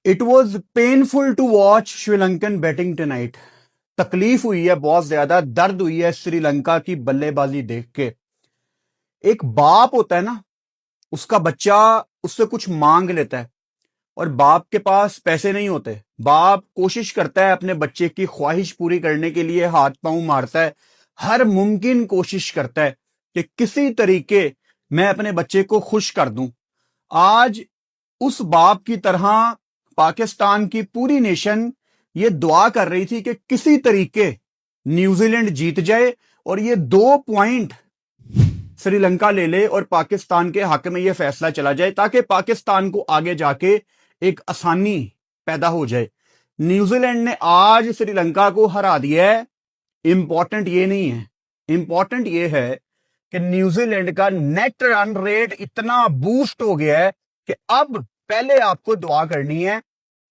It was painful to watch Sri Lankan batting tonight. तकलीफ हुई है, बहुत ज्यादा दर्द हुई है श्रीलंका की बल्लेबाजी देख के। एक बाप होता है ना, उसका बच्चा उससे कुछ मांग लेता है और बाप के पास पैसे नहीं होते। बाप कोशिश करता है अपने बच्चे की ख्वाहिश पूरी करने के लिए, हाथ पांव मारता है, हर मुमकिन कोशिश करता है कि किसी तरीके मैं अपने बच्चे को खुश कर दूं। आज उस बाप की तरह पाकिस्तान की पूरी नेशन ये दुआ कर रही थी कि किसी तरीके न्यूजीलैंड जीत जाए और ये 2 पॉइंट श्रीलंका ले ले और पाकिस्तान के हक में यह फैसला चला जाए, ताकि पाकिस्तान को आगे जाके एक आसानी पैदा हो जाए। न्यूजीलैंड ने आज श्रीलंका को हरा दिया है। इंपॉर्टेंट ये नहीं है, इंपॉर्टेंट ये है कि न्यूजीलैंड का नेट रन रेट इतना बूस्ट हो गया है कि अब पहले आपको दुआ करनी है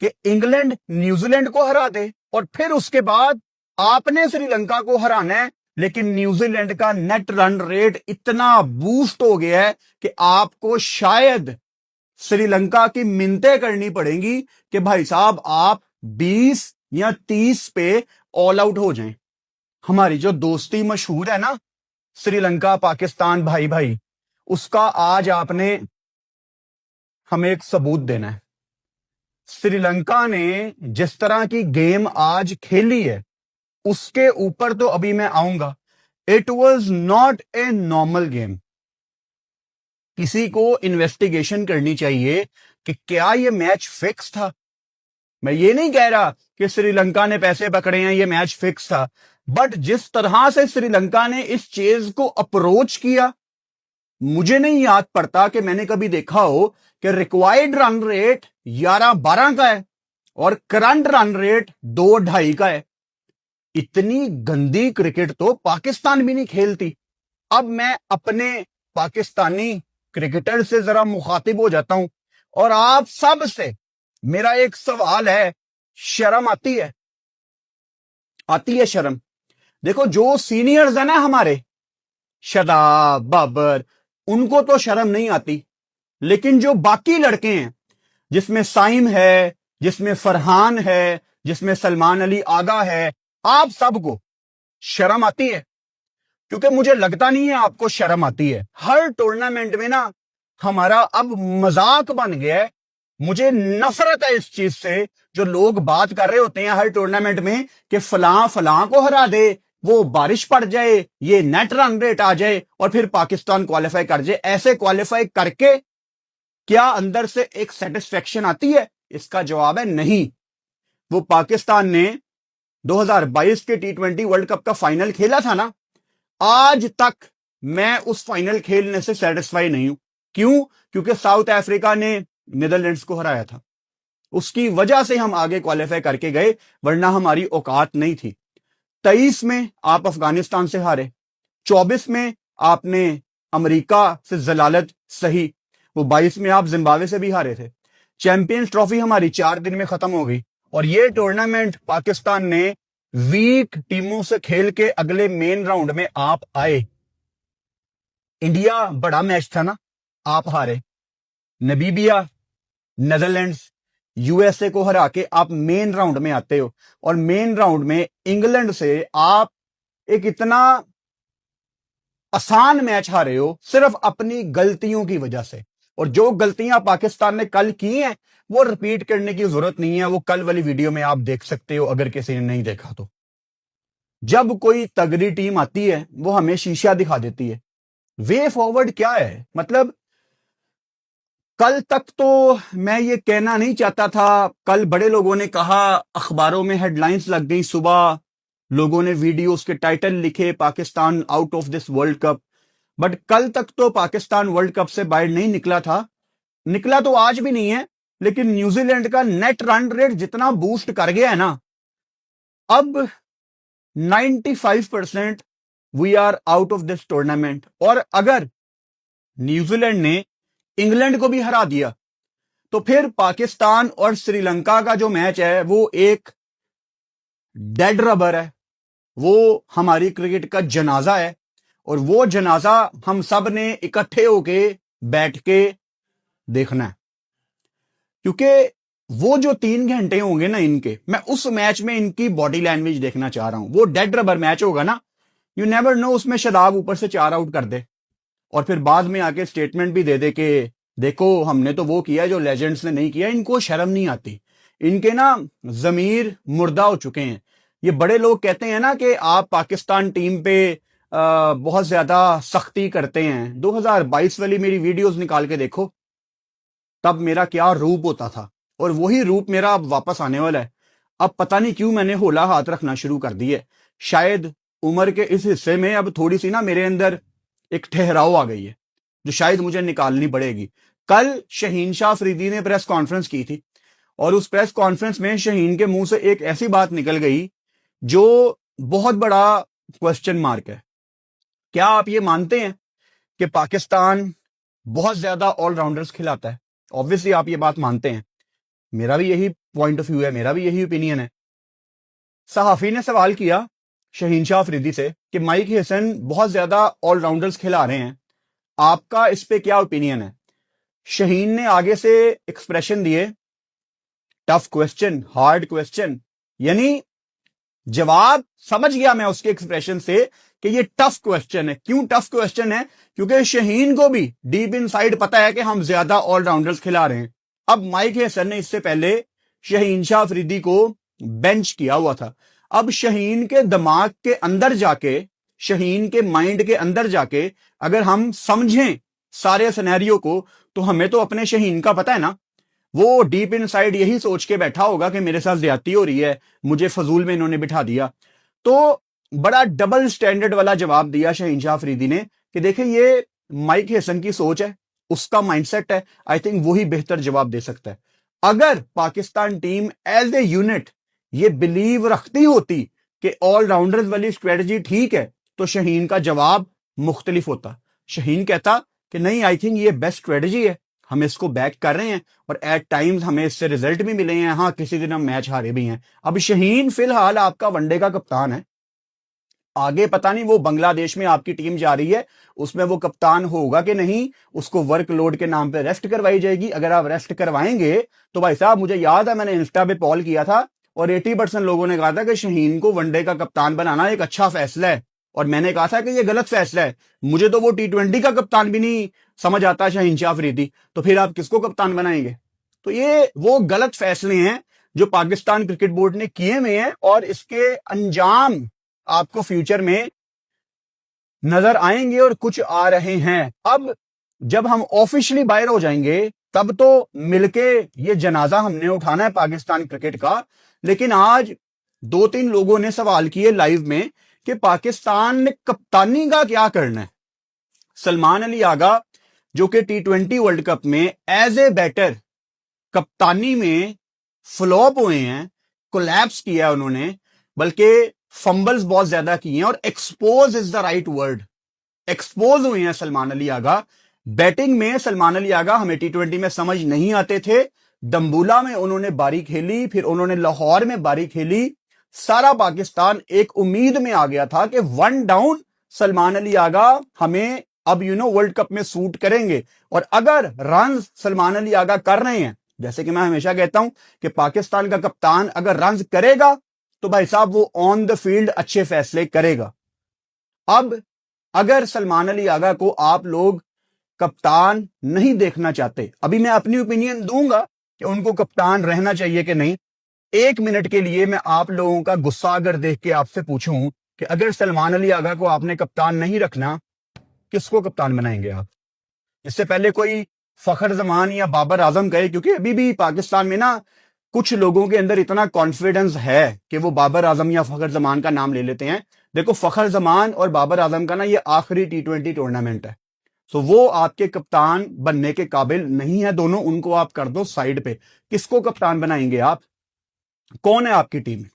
कि इंग्लैंड न्यूजीलैंड को हरा दे और फिर उसके बाद आपने श्रीलंका को हराना है। लेकिन न्यूजीलैंड का नेट रन रेट इतना बूस्ट हो गया है कि आपको शायद श्रीलंका की मिन्नतें करनी पड़ेंगी कि भाई साहब आप 20 या 30 पे ऑल आउट हो जाएं। हमारी जो दोस्ती मशहूर है ना, श्रीलंका पाकिस्तान भाई भाई, उसका आज आपने हमें एक सबूत देना है। श्रीलंका ने जिस तरह की गेम आज खेली है उसके ऊपर तो अभी मैं आऊंगा। It was not a normal game. किसी को इन्वेस्टिगेशन करनी चाहिए कि क्या यह मैच फिक्स था। मैं ये नहीं कह रहा कि श्रीलंका ने पैसे पकड़े हैं, ये मैच फिक्स था, बट जिस तरह से श्रीलंका ने इस चेज को अप्रोच किया, मुझे नहीं याद पड़ता कि मैंने कभी देखा हो कि रिक्वायर्ड रन रेट 11-12 का है और करंट रन रेट 2-2.5 का है। इतनी गंदी क्रिकेट तो पाकिस्तान भी नहीं खेलती। अब मैं अपने पाकिस्तानी क्रिकेटर से जरा मुखातिब हो जाता हूं और आप सब से मेरा एक सवाल है, शर्म आती है? आती है शर्म? देखो, जो सीनियर्स है ना हमारे, शादाब, बाबर, उनको तो शर्म नहीं आती, लेकिन जो बाकी लड़के हैं, जिसमें साइम है, जिसमें फरहान है, जिसमें सलमान अली आगा है, आप सबको शर्म आती है? क्योंकि मुझे लगता नहीं है आपको शर्म आती है। हर टूर्नामेंट में ना हमारा अब मजाक बन गया है। मुझे नफरत है इस चीज से, जो लोग बात कर रहे होते हैं हर टूर्नामेंट में कि फलां फलां को हरा दे, वो बारिश पड़ जाए, ये नेट रन रेट आ जाए और फिर पाकिस्तान क्वालिफाई कर जाए। ऐसे क्वालिफाई करके क्या अंदर से एक सेटिस्फेक्शन आती है? इसका जवाब है नहीं। वो पाकिस्तान ने 2022 के T20 वर्ल्ड कप का फाइनल खेला था ना, आज तक मैं उस फाइनल खेलने से सेटिस्फाई नहीं हूं। क्यों? क्योंकि साउथ अफ्रीका ने नीदरलैंड्स को हराया था, उसकी वजह से हम आगे क्वालिफाई करके गए, वरना हमारी औकात नहीं थी। 23 में आप अफगानिस्तान से हारे, 24 में आपने अमेरिका से जलालत सही, वो 22 में आप जिम्बाब्वे से भी हारे थे। चैंपियंस ट्रॉफी हमारी 4 दिन में खत्म हो गई और ये टूर्नामेंट पाकिस्तान ने वीक टीमों से खेल के अगले मेन राउंड में आप आए। इंडिया बड़ा मैच था ना, आप हारे। नबीबिया, नेदरलैंड्स, यूएसए को हरा के आप मेन राउंड में आते हो और मेन राउंड में इंग्लैंड से आप एक इतना आसान मैच हारे हो सिर्फ अपनी गलतियों की वजह से। और जो गलतियां पाकिस्तान ने कल की हैं वो रिपीट करने की जरूरत नहीं है, वो कल वाली वीडियो में आप देख सकते हो अगर किसी ने नहीं देखा तो। जब कोई तगड़ी टीम आती है वो हमें शीशा दिखा देती है। वे फॉरवर्ड क्या है? मतलब कल तक तो मैं ये कहना नहीं चाहता था, कल बड़े लोगों ने कहा, अखबारों में हेडलाइंस लग गई, सुबह लोगों ने वीडियोस के टाइटल लिखे, Pakistan out of this world cup. But कल तक तो पाकिस्तान वर्ल्ड कप से बाहर नहीं निकला था, निकला तो आज भी नहीं है। लेकिन न्यूजीलैंड का नेट रन रेट जितना बूस्ट कर गया है ना, अब 95% we are out of this tournament. और अगर न्यूजीलैंड ने इंग्लैंड को भी हरा दिया तो फिर पाकिस्तान और श्रीलंका का जो मैच है वो एक डेड रबर है, वो हमारी क्रिकेट का जनाजा है। और वो जनाजा हम सब ने इकट्ठे होके बैठ के देखना है, क्योंकि वो जो 3 घंटे होंगे ना इनके, मैं उस मैच में इनकी बॉडी लैंग्वेज देखना चाह रहा हूं। वो डेड रबर मैच होगा ना, यू नेवर नो, उसमें शदाब ऊपर से 4 आउट कर दे और फिर बाद में आके स्टेटमेंट भी दे दे कि देखो हमने तो वो किया जो लेजेंड्स ने नहीं किया। इनको शर्म नहीं आती, इनके ना जमीर मुर्दा हो चुके हैं। ये बड़े लोग कहते हैं ना कि आप पाकिस्तान टीम पे बहुत ज्यादा सख्ती करते हैं। 2022 वाली मेरी वीडियोस निकाल के देखो, तब मेरा क्या रूप होता था, और वही रूप मेरा अब वापस आने वाला है। अब पता नहीं क्यों मैंने होला हाथ रखना शुरू कर दी है। शायद उम्र के इस हिस्से में अब थोड़ी सी ना मेरे अंदर एक ठहराव आ गई है, जो शायद मुझे निकालनी पड़ेगी। कल शहीन शाह अफरीदी ने प्रेस कॉन्फ्रेंस की थी, और उस प्रेस कॉन्फ्रेंस में शहीन के मुंह से एक ऐसी बात निकल गई जो बहुत बड़ा क्वेश्चन मार्क है। क्या आप ये मानते हैं कि पाकिस्तान बहुत ज्यादा ऑलराउंडर्स खिलाता है? ऑब्वियसली आप ये बात मानते हैं, मेरा भी यही पॉइंट ऑफ व्यू है, मेरा भी यही ओपिनियन है। सहाफी ने सवाल किया शहीन शाह अफरीदी से कि माइक हसन बहुत ज्यादा ऑलराउंडर्स खिला रहे हैं, आपका इस पे क्या ओपिनियन है? शहीन ने आगे से एक्सप्रेशन दिए, टफ क्वेश्चन, हार्ड क्वेश्चन, यानी जवाब समझ गया मैं उसके एक्सप्रेशन से कि ये टफ क्वेश्चन है। क्यों टफ क्वेश्चन है? क्योंकि शहीन को भी डीप इनसाइड पता है कि हम ज्यादा ऑलराउंडर्स खिला रहे हैं। अब माइक हसन ने इससे पहले शहीन शाह अफरीदी को बेंच किया हुआ था। अब शहीन के दिमाग के अंदर जाके, शहीन के माइंड के अंदर जाके अगर हम समझें सारे सिनेरियो को, तो हमें तो अपने शहीन का पता है ना। वो डीप इनसाइड यही सोच के बैठा होगा कि मेरे साथ ज्यादती हो रही है, मुझे फजूल में इन्होंने बिठा दिया। तो बड़ा डबल स्टैंडर्ड वाला जवाब दिया शहीन शाह अफरीदी ने कि देखिए ये माइक हसन की सोच है, उसका माइंडसेट है, आई थिंक वही बेहतर जवाब दे सकता है। अगर Pakistan team as a unit ये बिलीव रखती होती कि ऑलराउंडर्स वाली स्ट्रेटजी ठीक है, तो शहीन का जवाब मुख्तलिफ होता। शहीन कहता कि नहीं, आई थिंक ये बेस्ट स्ट्रेटजी है, हम इसको बैक कर रहे हैं और एट टाइम्स हमें इससे रिजल्ट भी मिले हैं, हाँ किसी दिन हम मैच हारे भी हैं। अब शहीन फिलहाल आपका वनडे का कप्तान है, आगे पता नहीं वो बांग्लादेश में आपकी टीम जा रही है, उसमें वो कप्तान होगा कि नहीं, उसको वर्कलोड के नाम पे रेस्ट करवाई जाएगी। अगर आप रेस्ट करवाएंगे तो भाई साहब, मुझे याद है मैंने इंस्टा पे पॉल किया था और 80% लोगों ने कहा था कि शहीन को वनडे का कप्तान बनाना एक अच्छा फैसला है, और मैंने कहा था कि ये गलत फैसला है। मुझे तो वो T20 का कप्तान भी नहीं समझ आता शहीन शाह अफरीदी, तो फिर आप किसको कप्तान बनाएंगे? तो ये वो गलत फैसले हैं जो पाकिस्तान क्रिकेट बोर्ड ने किए हुए हैं, और इसके अंजाम आपको फ्यूचर में नजर आएंगे, और कुछ आ रहे हैं। अब जब हम ऑफिशियली बाहर हो जाएंगे तब तो मिलके ये जनाजा हमने उठाना है पाकिस्तान क्रिकेट का। लेकिन आज 2-3 लोगों ने सवाल किए लाइव में कि पाकिस्तान ने कप्तानी का क्या करना है। सलमान अली आगा जो कि T20 वर्ल्ड कप में एज ए बैटर कप्तानी में फ्लॉप हुए हैं, कोलैप्स किया उन्होंने, बल्कि फंबल्स बहुत ज्यादा किए हैं, और expose is the right word, expose हुए हैं सलमान अली आगा। बैटिंग में सलमान अली आगा हमें T20 में समझ नहीं आते थे। डम्बूला में उन्होंने बारी खेली, फिर उन्होंने लाहौर में बारी खेली। सारा पाकिस्तान एक उम्मीद में आ गया था कि 1 डाउन सलमान अली आगा हमें अब वर्ल्ड कप में सूट करेंगे, और अगर रन सलमान अली आगा कर रहे हैं, जैसे कि मैं हमेशा कहता हूं कि पाकिस्तान का कप्तान अगर रन करेगा तो भाई साहब वो ऑन द फील्ड अच्छे फैसले करेगा। अब अगर सलमान अली आगा को आप लोग कप्तान नहीं देखना चाहते, अभी मैं अपनी ओपिनियन दूंगा कि उनको कप्तान रहना चाहिए कि नहीं। 1 मिनट के लिए मैं आप लोगों का गुस्सा अगर देख के आपसे पूछूं कि अगर सलमान अली आगा को आपने कप्तान नहीं रखना, किसको कप्तान बनाएंगे आप? इससे पहले कोई फखर जमान या बाबर आजम कहे, क्योंकि अभी भी पाकिस्तान में ना कुछ लोगों के अंदर इतना कॉन्फिडेंस है कि वो बाबर आजम या फखर जमान का नाम ले लेते हैं। देखो, फखर जमान और बाबर आजम का ना ये आखिरी T20 टूर्नामेंट है, तो वो आपके कप्तान बनने के काबिल नहीं है दोनों, उनको आप कर दो साइड पे। किसको कप्तान बनाएंगे आप? कौन है आपकी टीम में?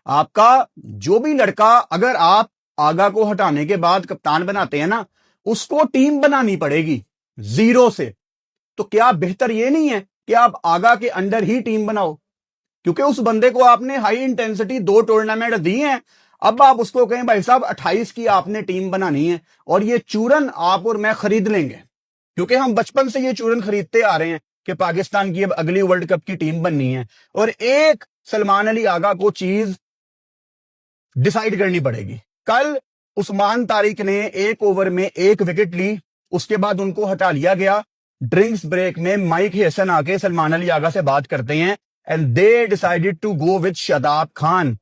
आपका जो भी लड़का, अगर आप आगा को हटाने के बाद कप्तान बनाते हैं ना, उसको टीम बनानी पड़ेगी जीरो से। तो क्या बेहतर ये नहीं है कि आप आगा के अंडर ही टीम बनाओ? क्योंकि उस बंदे को आपने हाई इंटेंसिटी 2 टूर्नामेंट दी हैं, अब आप उसको कहें भाई साहब 28 की आपने टीम बनानी है, और ये चूरन आप और मैं खरीद लेंगे, क्योंकि हम बचपन से ये चूरन खरीदते आ रहे हैं। कि पाकिस्तान की अब अगली वर्ल्ड कप की टीम बननी है, और एक सलमान अली आगा को चीज डिसाइड करनी पड़ेगी। कल उस्मान तारिक ने एक ओवर में एक विकेट ली, उसके बाद उनको हटा लिया गया। ड्रिंक्स ब्रेक में माइक हसन आके सलमान अली आगा से बात करते हैं and they decided to go with Shadab Khan.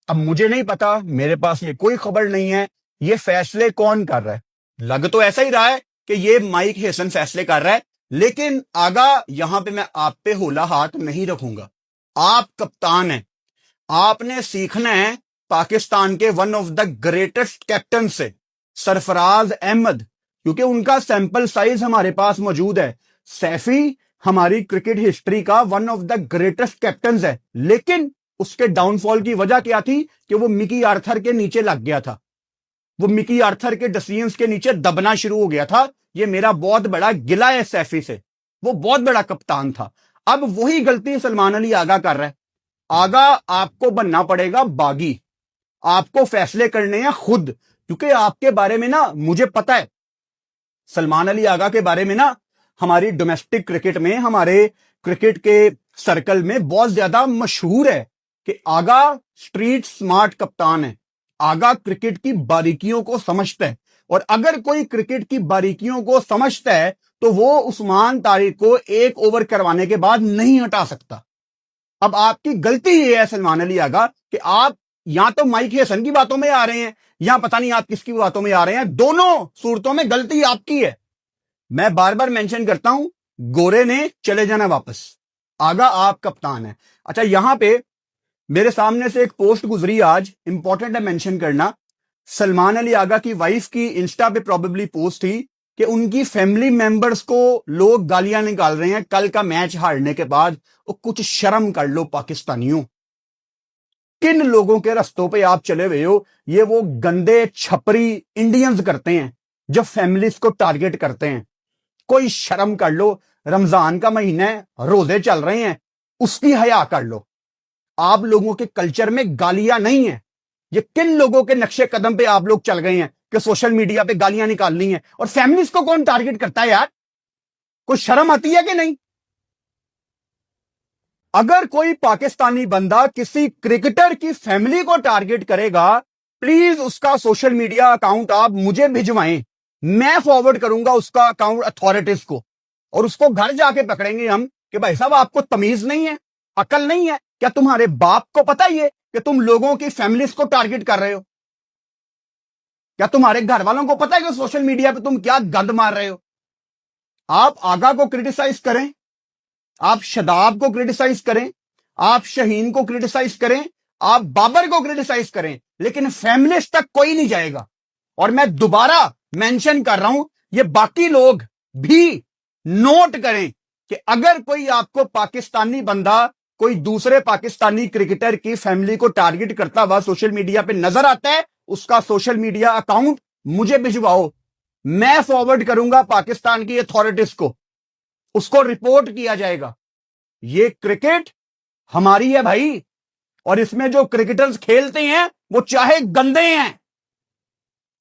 अब मुझे नहीं पता, मेरे पास ये कोई खबर नहीं है ये फैसले कौन कर रहा है। लग तो ऐसा ही रहा है कि ये माइक हसन फैसले कर रहा है, लेकिन आगा यहां पे मैं आप पे होला हाथ नहीं रखूंगा। आप कप्तान हैं, आपने सीखना है पाकिस्तान के one of the greatest captain से, सरफराज अहमद, क्योंकि उनका सैंपल साइज हमारे पास मौजूद है। सैफी हमारी क्रिकेट हिस्ट्री का one of the greatest captain है, लेकिन उसके डाउनफॉल की वजह क्या थी कि वो मिकी आर्थर के नीचे लग गया था, वो मिकी आर्थर के डिसीजंस के नीचे दबना शुरू हो गया था। ये मेरा बहुत बड़ा गिला है सैफी से, वो बहुत बड़ा कप्तान था। अब वही गलती सलमान अली आगा कर रहा है। आगा आपको बनना पड़ेगा बागी, आपको फैसले करने हैं खुद, क्योंकि आपके बारे में ना मुझे पता है, सलमान अली आगा के बारे में ना हमारी डोमेस्टिक क्रिकेट में, हमारे क्रिकेट के सर्कल में बहुत ज्यादा मशहूर है कि आगा स्ट्रीट स्मार्ट कप्तान है। आगा क्रिकेट की बारीकियों को समझता है, और अगर कोई क्रिकेट की बारीकियों को समझता है तो वो उस्मान तारिक को एक ओवर करवाने के बाद नहीं हटा सकता। अब आपकी गलती ये है सलमान अली आगा कि आप या तो माइक हसन की बातों में आ रहे हैं या पता नहीं आप किसकी बातों में आ रहे हैं। दोनों सूरतों में गलती आपकी है। मैं बार बार मेंशन करता हूं, गोरे ने चले जाना वापस, आगा आप कप्तान है। अच्छा, यहां पे मेरे सामने से एक पोस्ट गुजरी आज, इंपॉर्टेंट है मेंशन करना। सलमान अली आगा की वाइफ की इंस्टा पे प्रोबेबली पोस्ट थी कि उनकी फैमिली मेंबर्स को लोग गालियां निकाल रहे हैं कल का मैच हारने के बाद। वो कुछ शर्म कर लो पाकिस्तानियों, किन लोगों के रस्तों पे आप चले हुए हो। ये वो गंदे छपरी इंडियंस करते हैं जो फैमिलीज को टारगेट करते हैं। कोई शर्म कर लो, रमजान का महीना है, रोजे चल रहे हैं, उसकी हया कर लो। आप लोगों के कल्चर में गालियां नहीं है। ये किन लोगों के नक्शे कदम पे आप लोग चल गए हैं कि सोशल मीडिया पे गालियां निकालनी है, और फैमिलीज को कौन टारगेट करता है यार? कोई शर्म आती है कि नहीं? अगर कोई पाकिस्तानी बंदा किसी क्रिकेटर की फैमिली को टारगेट करेगा, प्लीज उसका सोशल मीडिया अकाउंट आप मुझे भिजवाएं, मैं फॉरवर्ड करूंगा उसका अकाउंट अथॉरिटीज को, और उसको घर जाके पकड़ेंगे हम कि भाई साहब आपको तमीज नहीं है, अकल नहीं है क्या? तुम्हारे बाप को पता ही है कि तुम लोगों की फैमिलीज को टारगेट कर रहे हो? क्या तुम्हारे घर वालों को पता है कि सोशल मीडिया पे तुम क्या गंद मार रहे हो? आप आगा को क्रिटिसाइज करें, आप शदाब को क्रिटिसाइज करें, आप शहीन को क्रिटिसाइज करें, आप बाबर को क्रिटिसाइज करें, लेकिन फैमिलीज तक कोई नहीं जाएगा। और मैं दोबारा मेंशन कर रहा हूं, ये बाकी लोग भी नोट करें कि अगर कोई आपको पाकिस्तानी बंदा कोई दूसरे पाकिस्तानी क्रिकेटर की फैमिली को टारगेट करता हुआ सोशल मीडिया पे नजर आता है, उसका सोशल मीडिया अकाउंट मुझे भिजवाओ, मैं फॉरवर्ड करूंगा पाकिस्तान की अथॉरिटीज को, उसको रिपोर्ट किया जाएगा। ये क्रिकेट हमारी है भाई, और इसमें जो क्रिकेटर्स खेलते हैं वो चाहे गंदे हैं,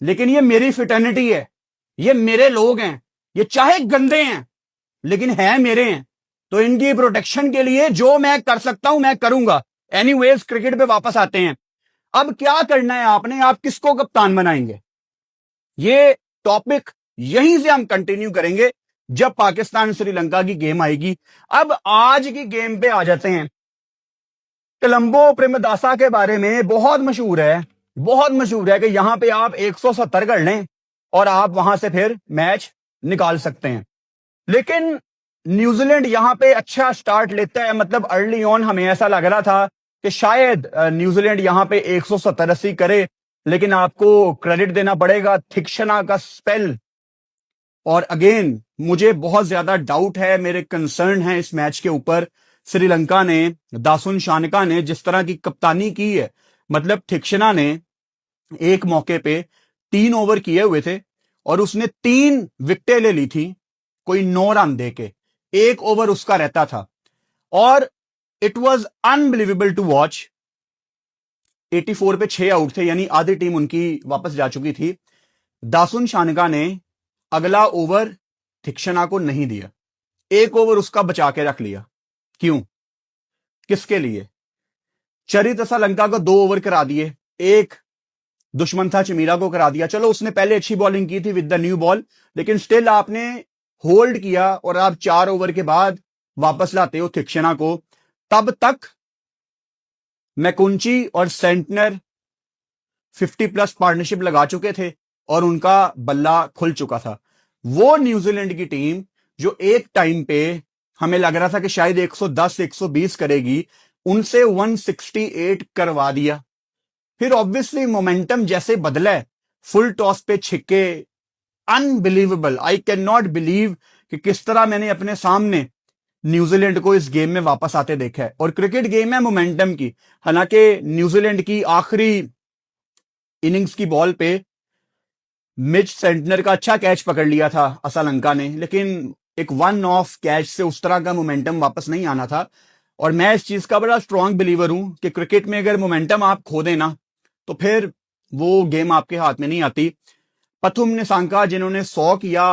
लेकिन ये मेरी फिटर्निटी है, ये मेरे लोग हैं। ये चाहे गंदे हैं लेकिन है मेरे हैं, तो इनकी प्रोटेक्शन के लिए जो मैं कर सकता हूं मैं करूंगा। एनीवेज, क्रिकेट पे वापस आते हैं। अब क्या करना है आपने, आप किसको कप्तान बनाएंगे? ये टॉपिक यहीं से हम कंटिन्यू करेंगे जब पाकिस्तान श्रीलंका की गेम आएगी। अब आज की गेम पे आ जाते हैं। कोलंबो प्रेमदासा के बारे में बहुत मशहूर है कि यहां पे आप 170 कर लें और आप वहां से फिर मैच निकाल सकते हैं। लेकिन न्यूजीलैंड यहां पे अच्छा स्टार्ट लेता है, मतलब अर्ली ऑन हमें ऐसा लग रहा था कि शायद न्यूजीलैंड यहां पे 170-80 करे, लेकिन आपको क्रेडिट देना पड़ेगा थिक्शना का स्पेल। और अगेन मुझे बहुत ज्यादा डाउट है, मेरे कंसर्न है इस मैच के ऊपर। श्रीलंका ने, दासुन शानका ने जिस तरह की कप्तानी की है, मतलब थिक्शना ने एक मौके पे 3 ओवर किए हुए थे और उसने 3 विकेटें ले ली थी, कोई 9 रन दे के, 1 ओवर उसका रहता था, और it was unbelievable to watch. 84 पे 6 आउट थे, यानी आधी टीम उनकी वापस जा चुकी थी। दासुन शानका ने अगला ओवर थिक्शना को नहीं दिया, एक ओवर उसका बचा के रख लिया। क्यों? किसके लिए? चरित लंका को 2 ओवर करा दिए, एक दुश्मन था चमीरा को करा दिया। चलो उसने पहले अच्छी बॉलिंग की थी विद द न्यू बॉल, लेकिन स्टिल आपने होल्ड किया और आप 4 ओवर के बाद वापस लाते हो थिक्शना को। तब तक मैकुंची और सेंटनर 50+ पार्टनरशिप लगा चुके थे और उनका बल्ला खुल चुका था। वो न्यूजीलैंड की टीम जो एक टाइम पे हमें लग रहा था कि शायद 110 120 करेगी, उनसे 168 करवा दिया। फिर ऑब्वियसली मोमेंटम जैसे बदला है, फुल टॉस पे छिक्के, unbelievable. I can not believe कि किस तरह मैंने अपने सामने न्यूजीलैंड को इस गेम में वापस आते देखा है। और क्रिकेट गेम है मोमेंटम की। हालांकि न्यूजीलैंड की आखिरी इनिंग्स की बॉल पे मिच सेंटनर का अच्छा कैच पकड़ लिया था असलंका ने, लेकिन एक वन ऑफ कैच से उस तरह का मोमेंटम वापस नहीं आना था। और मैं इस चीज का बड़ा स्ट्रांग बिलीवर हूं कि क्रिकेट में अगर मोमेंटम आप खो देना तो फिर वो गेम आपके हाथ में नहीं आती। पथुम निसांका जिन्होंने 100 किया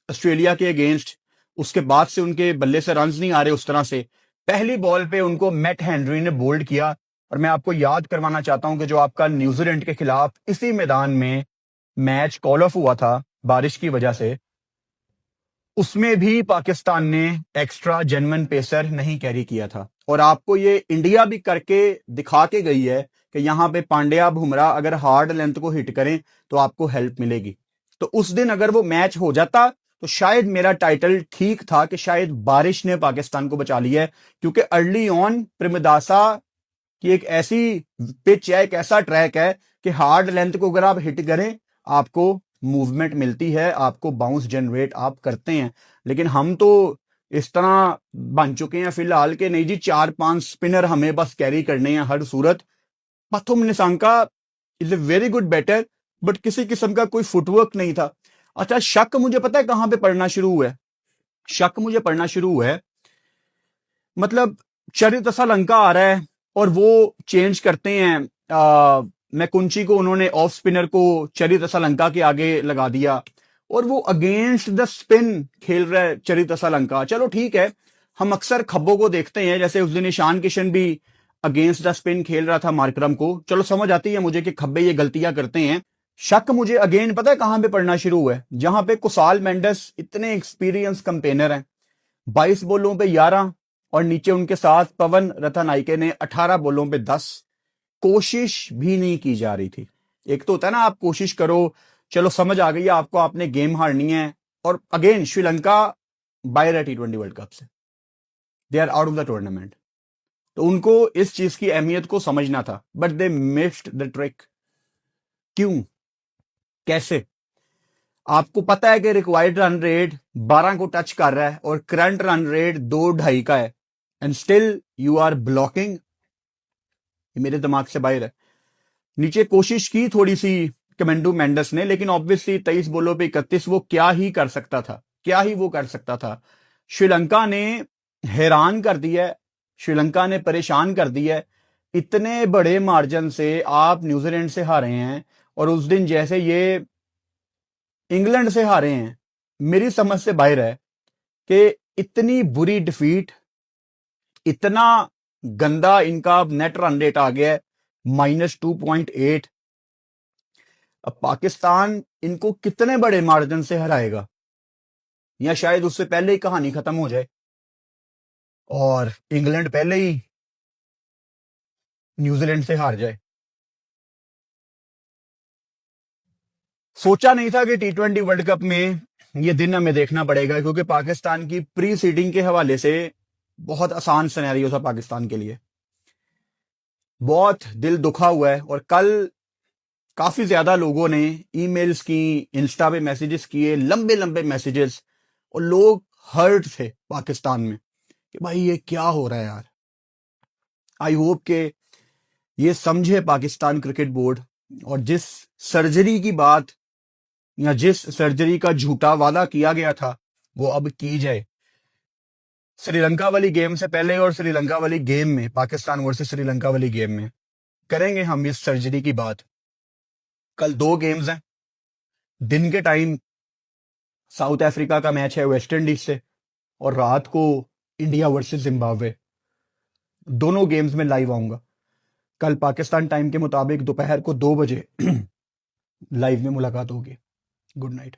ऑस्ट्रेलिया के अगेंस्ट, उसके बाद से उनके बल्ले से रन नहीं आ रहे उस तरह से। पहली बॉल पे उनको मैट हेनरी ने बोल्ड किया। और मैं आपको याद करवाना चाहता हूं कि जो आपका न्यूजीलैंड के खिलाफ इसी मैदान में मैच कॉल ऑफ हुआ था बारिश की वजह से, उसमें भी पाकिस्तान ने एक्स्ट्रा जेन्युइन पेसर नहीं कैरी किया था। और आपको ये इंडिया भी करके दिखा के गई है कि यहां पे पांड्या बुमराह अगर हार्ड लेंथ को हिट करें तो आपको हेल्प मिलेगी। तो उस दिन अगर वो मैच हो जाता तो शायद मेरा टाइटल ठीक था कि शायद बारिश ने पाकिस्तान को बचा लिया है, क्योंकि अर्ली ऑन प्रेमदासा की एक ऐसी पिच है, एक ऐसा ट्रैक है कि हार्ड लेंथ को अगर आप हिट करें आपको मूवमेंट मिलती है, आपको बाउंस जनरेट आप करते हैं। लेकिन हम तो इस तरह बन चुके हैं फिलहाल के नहीं जी, 4-5 स्पिनर हमें बस कैरी करने हैं हर सूरत। Pathum Nissanka is a very good batter, but किसी किस्म का कोई फुटवर्क नहीं था। अच्छा, शक मुझे पता है कहां पे पड़ना शुरू हुआ है? शक मुझे पड़ना शुरू हुआ है, मतलब चरित लंका आ रहा है और वो चेंज करते हैं। मैकुंची को उन्होंने ऑफ स्पिनर को चरित लंका के आगे लगा दिया और वो अगेंस्ट द स्पिन खेल रहा है चरित लंका। चलो ठीक है, हम अक्सर खब्बों को देखते हैं, जैसे उस दिन ईशान किशन भी अगेंस्ट द स्पिन खेल रहा था मार्करम को। चलो समझ आती है मुझे कि खब्बे ये गलतियां करते हैं। शक मुझे अगेन पता है कहां पे पड़ना शुरू हुआ है? जहां पे कुसाल मेंडस इतने एक्सपीरियंस कंपेनर हैं, 22 बॉलों पे 11 और नीचे उनके साथ पवन रथनाइके ने 18 बॉलों पे 10। कोशिश भी नहीं की जा रही थी। एक तो होता है ना, आप कोशिश करो, चलो समझ आ गई है आपको, आपने गेम हारनी है। और अगेन श्रीलंका बाहर है T20 वर्ल्ड कप से, they are out of the tournament. तो उनको इस चीज की अहमियत को समझना था, but they missed the trick. क्यों? कैसे? आपको पता है कि रिक्वायर्ड रन रेट 12 को टच कर रहा है और करंट रन रेट 2-2.5 का है, and still you are blocking. ये मेरे दिमाग से बाहर है। नीचे कोशिश की थोड़ी सी कमेंडू मेंडस ने, लेकिन ऑब्वियसली 23 बॉलों पे 31 वो क्या ही कर सकता था, क्या ही वो कर सकता था। श्रीलंका ने हैरान कर दिया है, श्रीलंका ने परेशान कर दिया है। इतने बड़े मार्जिन से आप न्यूजीलैंड से हारे हैं और उस दिन जैसे ये इंग्लैंड से हारे हैं, मेरी समझ से बाहर है कि इतनी बुरी डिफीट, इतना गंदा इनका नेट रन रेट आ गया है -2.8। अब पाकिस्तान इनको कितने बड़े मार्जिन से हराएगा, या शायद उससे पहले ही कहानी खत्म हो जाए और इंग्लैंड पहले ही न्यूजीलैंड से हार जाए। सोचा नहीं था कि T20 वर्ल्ड कप में ये दिन हमें देखना पड़ेगा, क्योंकि पाकिस्तान की प्री सीडिंग के हवाले से बहुत आसान सिनेरियो था पाकिस्तान के लिए। बहुत दिल दुखा हुआ है और कल काफी ज्यादा लोगों ने ईमेल्स की, इंस्टा पे मैसेजेस किए, लंबे लंबे मैसेजेस, और लोग हर्ट थे पाकिस्तान में कि भाई ये क्या हो रहा है यार। आई होप के ये समझे पाकिस्तान क्रिकेट बोर्ड और जिस सर्जरी की बात या जिस सर्जरी का झूठा वादा किया गया था वो अब की जाए। श्रीलंका वाली गेम से पहले और श्रीलंका वाली गेम में, पाकिस्तान वर्सेस श्रीलंका वाली गेम में करेंगे हम इस सर्जरी की बात। कल 2 गेम्स हैं दिन के टाइम। साउथ अफ्रीका का मैच है वेस्ट इंडीज से, और रात को इंडिया वर्सेस जिम्बाब्वे, दोनों गेम्स में लाइव आऊंगा। कल पाकिस्तान टाइम के मुताबिक दोपहर को 2 बजे लाइव में मुलाकात होगी। Good night.